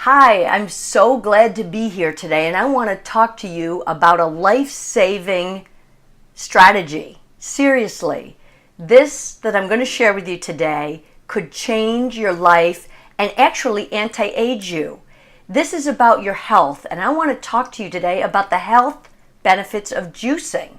Hi, I'm so glad to be here today, and I want to talk to you about a life-saving strategy. Seriously, this that I'm going to share with you today could change your life and actually anti-age you. This is about your health, and I want to talk to you today about the health benefits of juicing.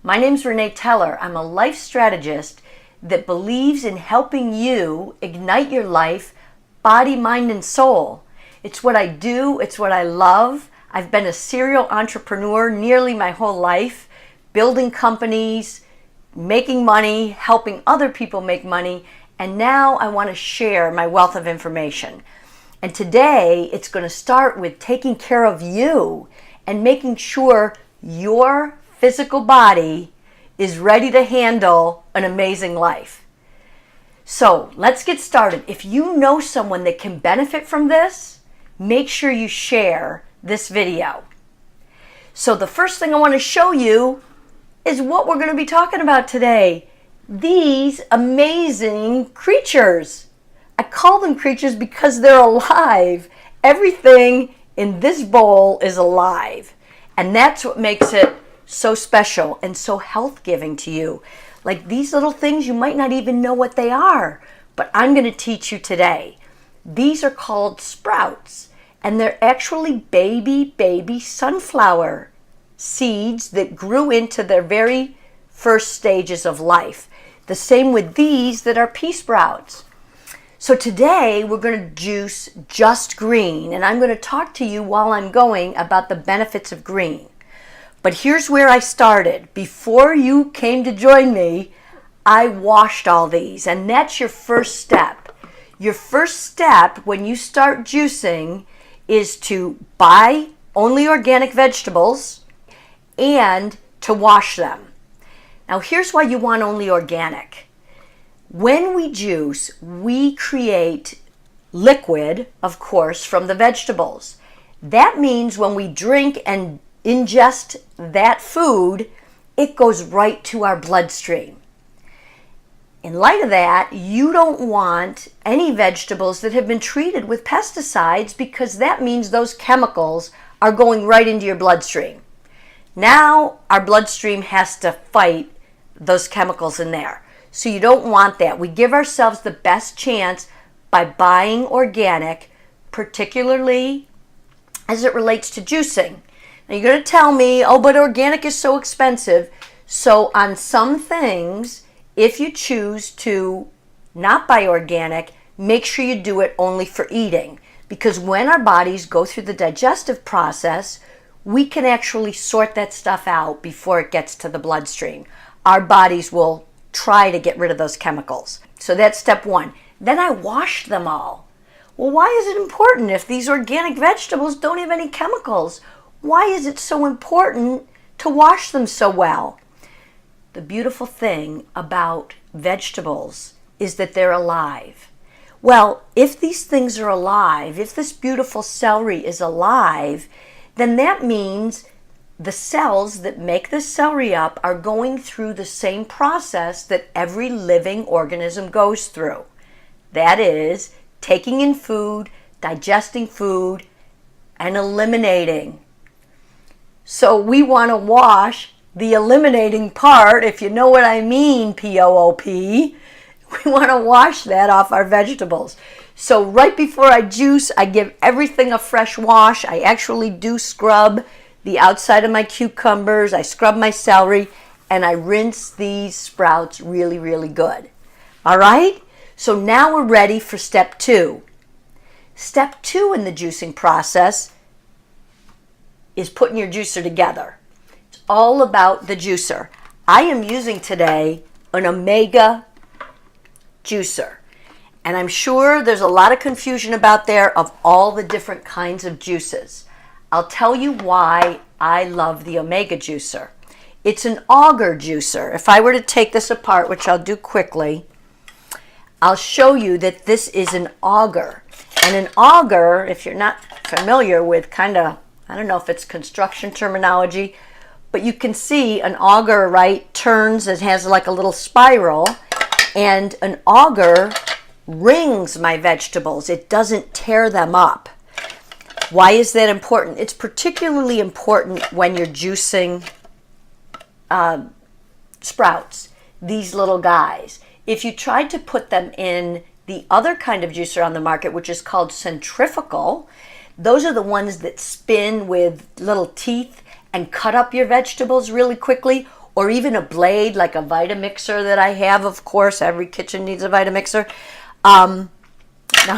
My name's Renée Teller. I'm a life strategist that believes in helping you ignite your life, body, mind, and soul. It's what I do. It's what I love. I've been a serial entrepreneur nearly my whole life, building companies, making money, helping other people make money, and now I want to share my wealth of information. And today it's going to start with taking care of you and making sure your physical body is ready to handle an amazing life. So let's get started. If you know someone that can benefit from this, make sure you share this video. So the first thing I want to show you is what we're going to be talking about today. These amazing creatures. I call them creatures because they're alive. Everything in this bowl is alive. And that's what makes it so special and so health-giving to you. Like these little things, you might not even know what they are, but I'm going to teach you today. These are called sprouts, and they're actually baby sunflower seeds that grew into their very first stages of life. The same with these that are pea sprouts. So today we're going to juice just green, and I'm going to talk to you while I'm going about the benefits of green. But here's where I started. Before you came to join me, I washed all these, and that's your first step. Your first step when you start juicing is to buy only organic vegetables and to wash them. Now here's why you want only organic. When we juice, we create liquid, of course, from the vegetables. That means when we drink and ingest that food, it goes right to our bloodstream. In light of that, you don't want any vegetables that have been treated with pesticides because that means those chemicals are going right into your bloodstream. Now our bloodstream has to fight those chemicals in there. So you don't want that. We give ourselves the best chance by buying organic, particularly as it relates to juicing. Now you're going to tell me, oh, but organic is so expensive. So on some things, if you choose to not buy organic, make sure you do it only for eating. Because when our bodies go through the digestive process, we can actually sort that stuff out before it gets to the bloodstream. Our bodies will try to get rid of those chemicals. So that's step one. Then I washed them all. Well, why is it important if these organic vegetables don't have any chemicals? Why is it so important to wash them so well? The beautiful thing about vegetables is that they're alive. Well, if these things are alive, if this beautiful celery is alive, then that means the cells that make the celery up are going through the same process that every living organism goes through. That is, taking in food, digesting food, and eliminating. So we want to wash the eliminating part, if you know what I mean, P-O-O-P. We want to wash that off our vegetables. So right before I juice, I give everything a fresh wash. I actually do scrub the outside of my cucumbers. I scrub my celery, and I rinse these sprouts really, really good. All right? So now we're ready for step two. Step two in the juicing process is putting your juicer together. It's all about the juicer. I am using today an Omega juicer. And I'm sure there's a lot of confusion about there of all the different kinds of juices. I'll tell you why I love the Omega juicer. It's an auger juicer. If I were to take this apart, which I'll do quickly, I'll show you that this is an auger. And an auger, if you're not familiar with I don't know if it's construction terminology, but you can see an auger, right, turns, it has like a little spiral, and an auger rings my vegetables. It doesn't tear them up. Why is that important? It's particularly important when you're juicing sprouts, these little guys. If you tried to put them in the other kind of juicer on the market, which is called centrifugal, those are the ones that spin with little teeth and cut up your vegetables really quickly, or even a blade like a Vitamixer that I have, of course. Every kitchen needs a Vitamixer. Now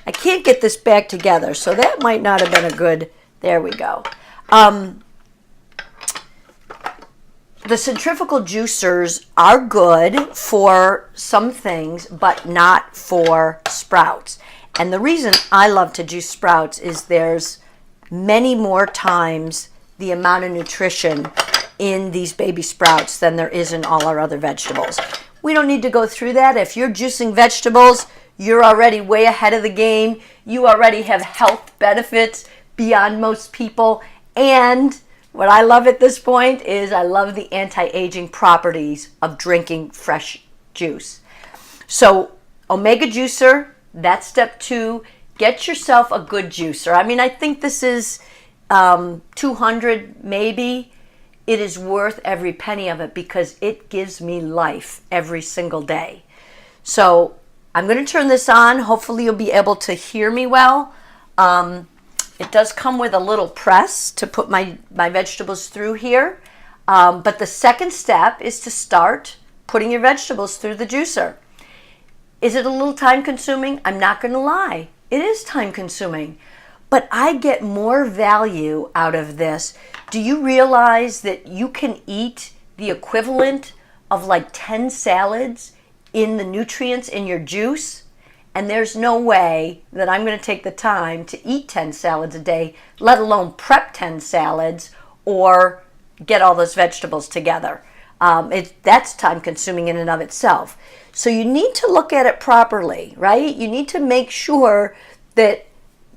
I can't get this back together, so that might not have been a good, there we go. The centrifugal juicers are good for some things, but not for sprouts. And the reason I love to juice sprouts is there's many more times the amount of nutrition in these baby sprouts than there is in all our other vegetables. We don't need to go through that. If you're juicing vegetables, you're already way ahead of the game. You already have health benefits beyond most people. And what I love at this point is I love the anti-aging properties of drinking fresh juice. So omega juicer, that's step 2. Get yourself a good juicer. I mean, I think this is 200 maybe. It is worth every penny of it because it gives me life every single day. So I'm going to turn this on. Hopefully you'll be able to hear me well. It does come with a little press to put my vegetables through here. But the second step is to start putting your vegetables through the juicer. Is it a little time consuming? I'm not going to lie. It is time consuming. But I get more value out of this. Do you realize that you can eat the equivalent of like 10 salads in the nutrients in your juice? And there's no way that I'm going to take the time to eat 10 salads a day, let alone prep 10 salads or get all those vegetables together. That's time consuming in and of itself. So you need to look at it properly, right? You need to make sure that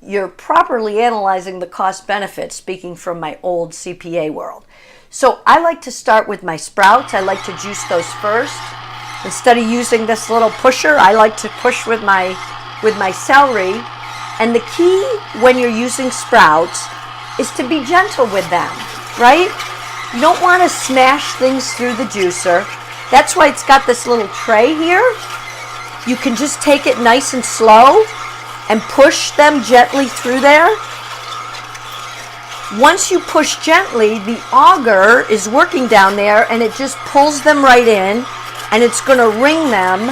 you're properly analyzing the cost benefits, speaking from my old CPA world. So I like to start with my sprouts. I like to juice those first. Instead of using this little pusher, I like to push with my celery. And the key when you're using sprouts is to be gentle with them, right? You don't want to smash things through the juicer. That's why it's got this little tray here. You can just take it nice and slow and push them gently through there. Once you push gently, the auger is working down there and it just pulls them right in. And it's going to wring them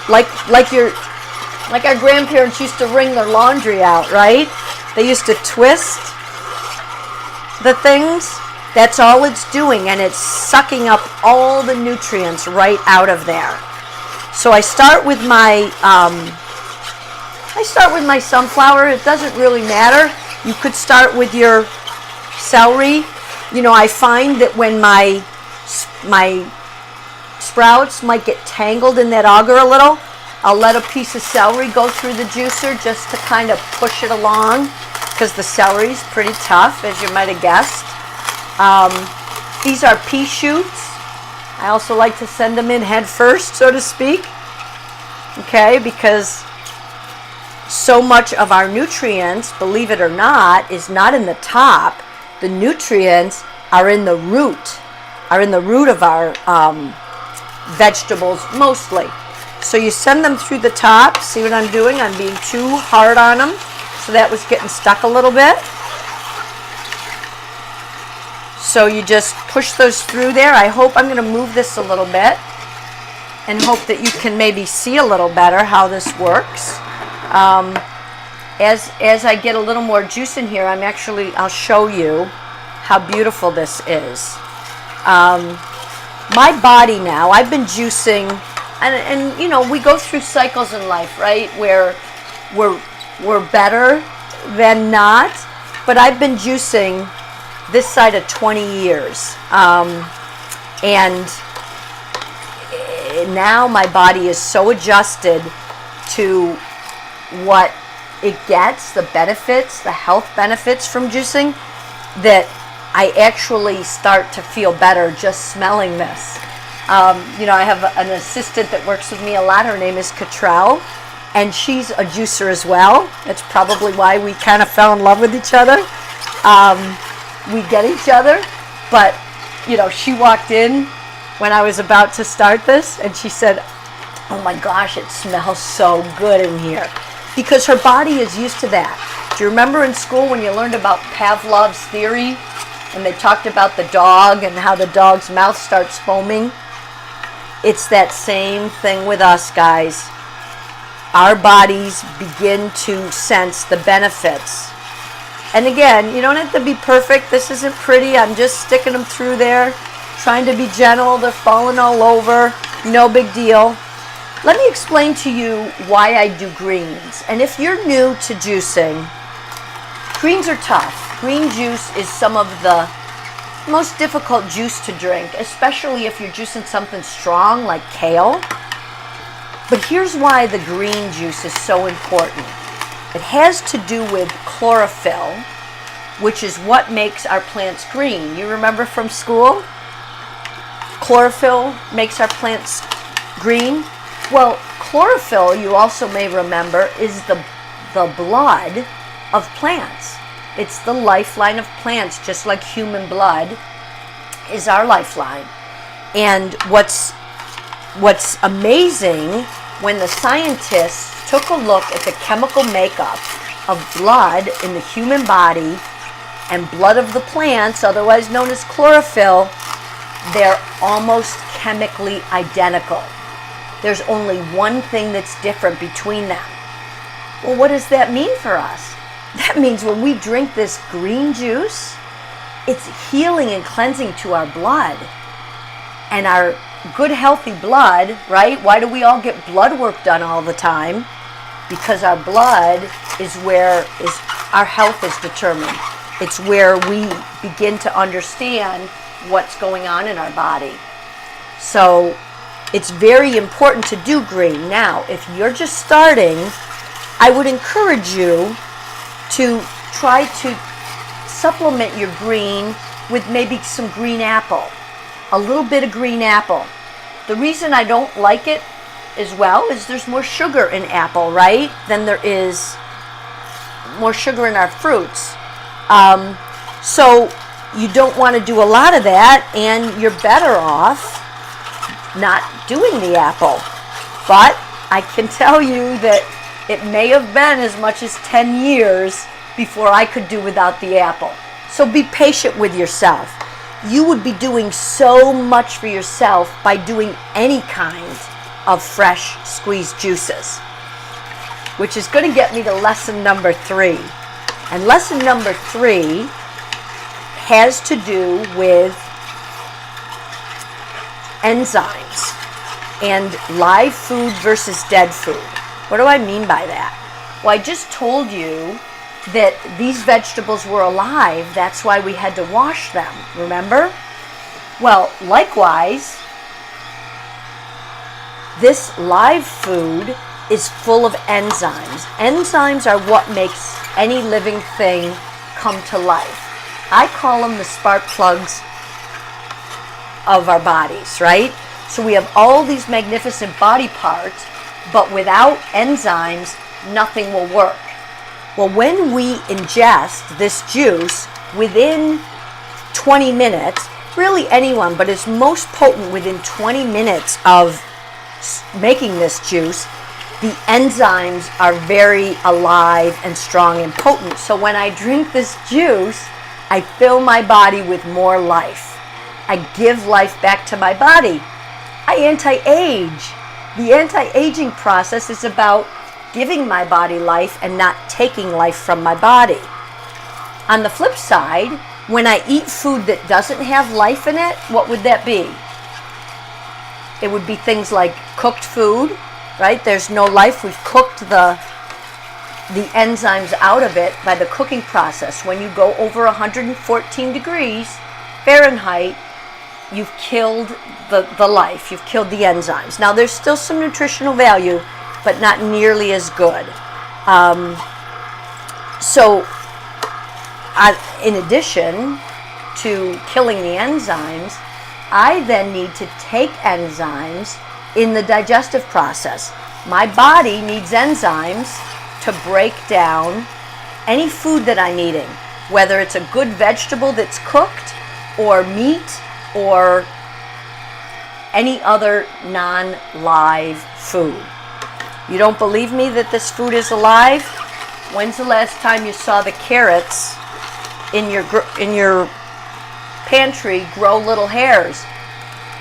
like our grandparents used to wring their laundry out, right? They used to twist the things. That's all it's doing, and it's sucking up all the nutrients right out of there. So I start with my sunflower. It doesn't really matter. You could start with your celery. You know, I find that when my sprouts might get tangled in that auger a little, I'll let a piece of celery go through the juicer just to kind of push it along because the celery's pretty tough, as you might have guessed. These are pea shoots. I also like to send them in head first, so to speak, okay, because so much of our nutrients, believe it or not, is not in the top. The nutrients are in the root of our vegetables mostly. So you send them through the top. See what I'm doing? I'm being too hard on them. So that was getting stuck a little bit. So you just push those through there. I hope I'm going to move this a little bit and hope that you can maybe see a little better how this works. As I get a little more juice in here, I'll show you how beautiful this is. My body now, I've been juicing, and you know, we go through cycles in life, right, where we're better than not, but I've been juicing this side of 20 years, and now my body is so adjusted to what it gets, the benefits, the health benefits from juicing, that I actually start to feel better just smelling this. You know, I have an assistant that works with me a lot. Her name is Cottrell, and she's a juicer as well. That's probably why we kind of fell in love with each other. We get each other, but you know, she walked in when I was about to start this, and she said, "Oh my gosh, it smells so good in here," because her body is used to that. Do you remember in school when you learned about Pavlov's theory, and they talked about the dog and how the dog's mouth starts foaming? It's that same thing with us, guys. Our bodies begin to sense the benefits. And again, you don't have to be perfect. This isn't pretty. I'm just sticking them through there, trying to be gentle. They're falling all over. No big deal. Let me explain to you why I do greens. And if you're new to juicing, greens are tough. Green juice is some of the most difficult juice to drink, especially if you're juicing something strong like kale. But here's why the green juice is so important. It has to do with chlorophyll, which is what makes our plants green. You remember from school? Chlorophyll makes our plants green. Well, chlorophyll, you also may remember, is the blood of plants. It's the lifeline of plants, just like human blood is our lifeline. And what's amazing, when the scientists took a look at the chemical makeup of blood in the human body and blood of the plants, otherwise known as chlorophyll, they're almost chemically identical. There's only one thing that's different between them. Well, what does that mean for us? That means when we drink this green juice, it's healing and cleansing to our blood. And our good, healthy blood, right? Why do we all get blood work done all the time? Because our blood is where our health is determined. It's where we begin to understand what's going on in our body. So it's very important to do green. Now, if you're just starting, I would encourage you to try to supplement your green with maybe some green apple, a little bit of green apple. The reason I don't like it as well is there's more sugar in apple, right, than there is more sugar in our fruits. So you don't want to do a lot of that, and you're better off not doing the apple. But I can tell you that it may have been as much as 10 years before I could do without the apple. So be patient with yourself. You would be doing so much for yourself by doing any kind of fresh squeezed juices, which is going to get me to lesson number 3. And lesson number 3 has to do with enzymes and live food versus dead food. What do I mean by that? Well, I just told you that these vegetables were alive. That's why we had to wash them, remember? Well, likewise, this live food is full of enzymes. Enzymes are what makes any living thing come to life. I call them the spark plugs of our bodies, right? So we have all these magnificent body parts, but without enzymes, nothing will work. Well, when we ingest this juice, within 20 minutes, really anyone, but it's most potent within 20 minutes of making this juice, the enzymes are very alive and strong and potent. So when I drink this juice, I fill my body with more life. I give life back to my body. I anti-age. The anti-aging process is about giving my body life and not taking life from my body. On the flip side, when I eat food that doesn't have life in it, what would that be? It would be things like cooked food, right? There's no life. We've cooked the enzymes out of it by the cooking process. When you go over 114 degrees Fahrenheit, you've killed the life. You've killed the enzymes. Now, there's still some nutritional value, but not nearly as good. In addition to killing the enzymes, I then need to take enzymes in the digestive process. My body needs enzymes to break down any food that I'm eating, whether it's a good vegetable that's cooked or meat or any other non-live food. You don't believe me that this food is alive? When's the last time you saw the carrots in your pantry grow little hairs?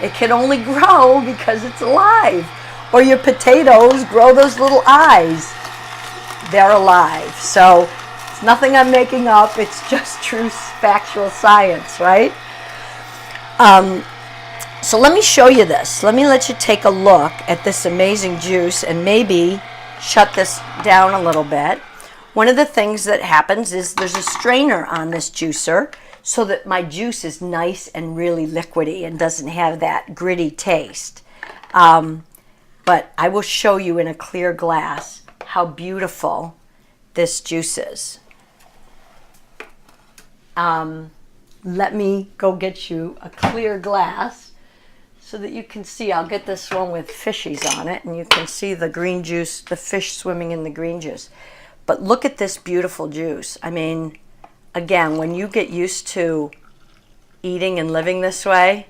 It can only grow because it's alive. Or your potatoes grow those little eyes. They're alive. So it's nothing I'm making up. It's just true factual science, right? So let me show you this. Let me let you take a look at this amazing juice and maybe shut this down a little bit. One of the things that happens is there's a strainer on this juicer so that my juice is nice and really liquidy and doesn't have that gritty taste. But I will show you in a clear glass how beautiful this juice is. Let me go get you a clear glass so that you can see. I'll get this one with fishies on it, and you can see the green juice, the fish swimming in the green juice. But look at this beautiful juice. I mean, again, when you get used to eating and living this way,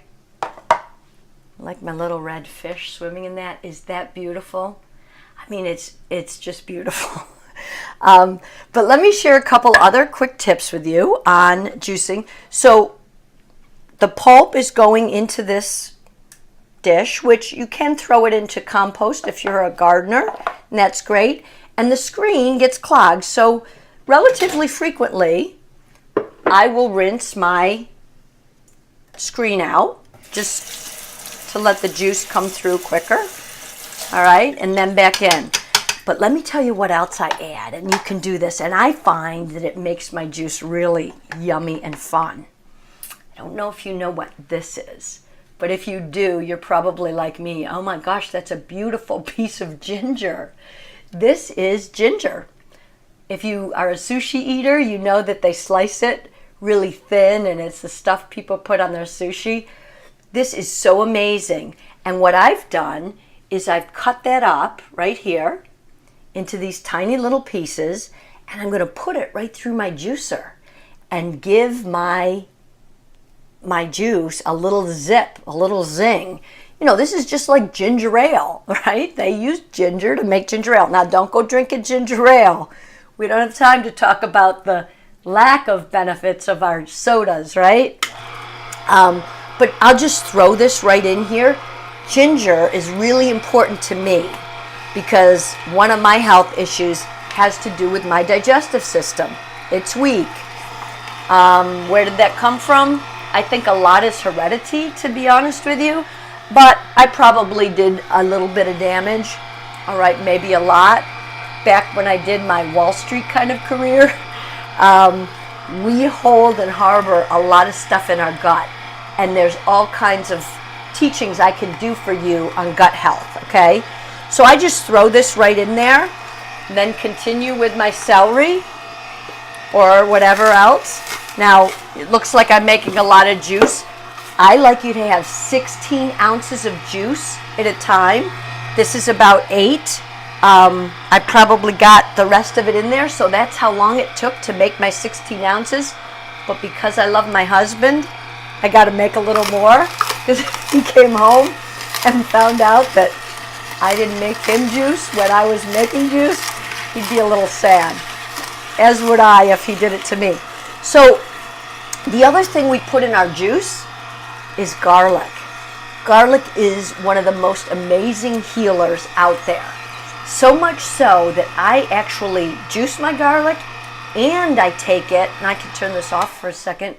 like my little red fish swimming in that, is that beautiful? I mean, it's just beautiful. But let me share a couple other quick tips with you on juicing. So the pulp is going into this dish, which you can throw it into compost if you're a gardener, and that's great. And the screen gets clogged. So relatively frequently, I will rinse my screen out just to let the juice come through quicker. All right, and then back in. But let me tell you what else I add, and you can do this, and I find that it makes my juice really yummy and fun. I don't know if you know what this is, but if you do, you're probably like me. Oh my gosh, that's a beautiful piece of ginger. This is ginger. If you are a sushi eater, you know that they slice it really thin, and it's the stuff people put on their sushi. This is so amazing. And what I've done is I've cut that up right here into these tiny little pieces, and I'm going to put it right through my juicer and give my juice a little zip, a little zing. You know, this is just like ginger ale, right? They use ginger to make ginger ale. Now, don't go drinking ginger ale. We don't have time to talk about the lack of benefits of our sodas, right? But I'll just throw this right in here. Ginger is really important to me because one of my health issues has to do with my digestive system. It's weak. Where did that come from? I think a lot is heredity, to be honest with you, but I probably did a little bit of damage, all right, maybe a lot, back when I did my Wall Street kind of career. We hold and harbor a lot of stuff in our gut, and there's all kinds of teachings I can do for you on gut health, okay? So I just throw this right in there, then continue with my celery or whatever else. Now, it looks like I'm making a lot of juice. I like you to have 16 ounces of juice at a time. This is about 8. I probably got the rest of it in there, so that's how long it took to make my 16 ounces. But because I love my husband, I got to make a little more, because he came home and found out that I didn't make him juice when I was making juice. He'd be a little sad, as would I if he did it to me. So the other thing we put in our juice is garlic. Garlic is one of the most amazing healers out there. So much so that I actually juice my garlic, and I take it, and I can turn this off for a second,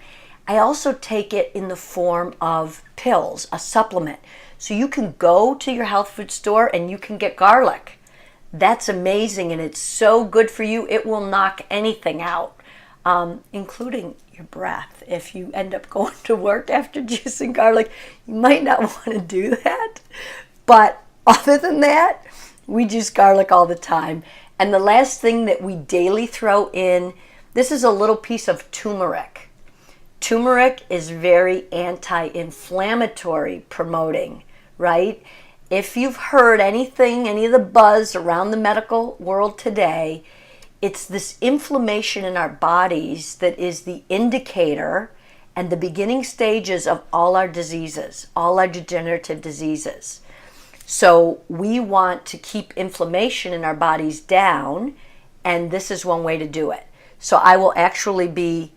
I also take it in the form of pills, a supplement. So you can go to your health food store and you can get garlic. That's amazing, and it's so good for you. It will knock anything out, including your breath. If you end up going to work after juicing garlic, you might not want to do that. But other than that, we juice garlic all the time. And the last thing that we daily throw in, this is a little piece of turmeric. Turmeric is very anti-inflammatory promoting, right? if you've heard anything, any of the buzz around the medical world today, it's this inflammation in our bodies that is the indicator and the beginning stages of all our diseases, all our degenerative diseases. So we want to keep inflammation in our bodies down, and this is one way to do it. So I will actually be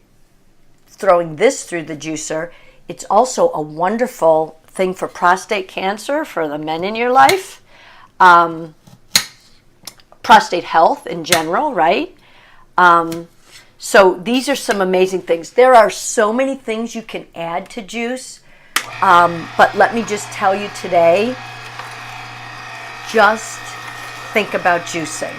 throwing this through the juicer. It's also a wonderful thing for prostate cancer, for the men in your life. Prostate health in general, right? So these are some amazing things. There are so many things you can add to juice, but let me just tell you today, just think about juicing.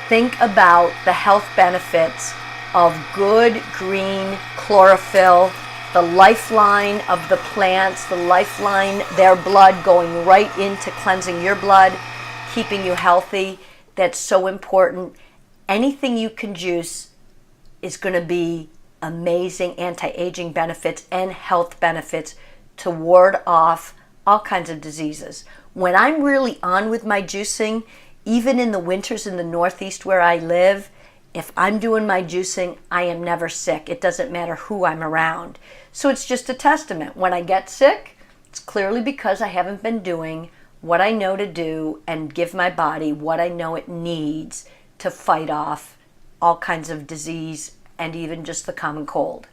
Think about the health benefits of good green chlorophyll, the lifeline of the plants, the lifeline, their blood going right into cleansing your blood, keeping you healthy. That's so important. Anything you can juice is going to be amazing anti-aging benefits and health benefits to ward off all kinds of diseases. When I'm really on with my juicing, even in the winters in the Northeast where I live, if I'm doing my juicing, I am never sick. It doesn't matter who I'm around. So it's just a testament. When I get sick, it's clearly because I haven't been doing what I know to do and give my body what I know it needs to fight off all kinds of disease and even just the common cold.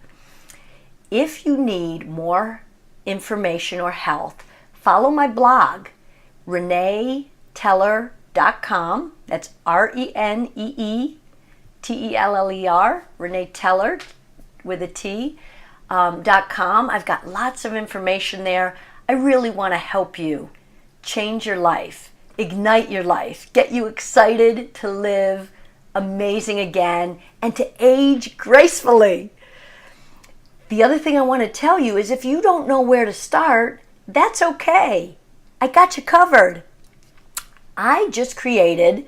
If you need more information or health, follow my blog, ReneeTeller.com. That's ReneeTeller, Renee Teller with a T, .com. I've got lots of information there. I really want to help you change your life, ignite your life, get you excited to live amazing again and to age gracefully. The other thing I want to tell you is if you don't know where to start, that's okay. I got you covered. I just created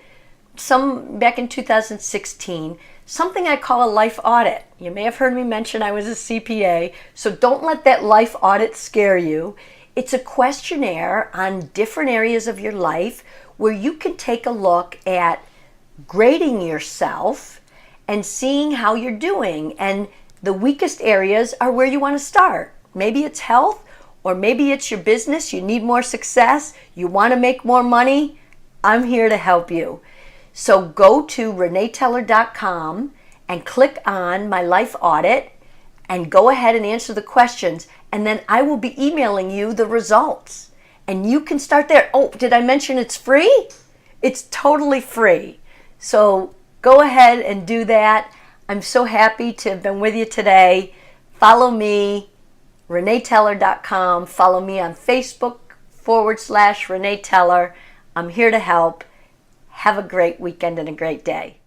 back in 2016, something I call a life audit. You may have heard me mention I was a CPA, so don't let that life audit scare you. It's a questionnaire on different areas of your life where you can take a look at grading yourself and seeing how you're doing. And the weakest areas are where you want to start. Maybe it's health, or maybe it's your business. You need more success. You want to make more money. I'm here to help you. So go to ReneeTeller.com and click on my life audit and go ahead and answer the questions. And then I will be emailing you the results. And you can start there. Oh, did I mention it's free? It's totally free. So go ahead and do that. I'm so happy to have been with you today. Follow me, ReneeTeller.com. Follow me on Facebook /Renee Teller. I'm here to help. Have a great weekend and a great day.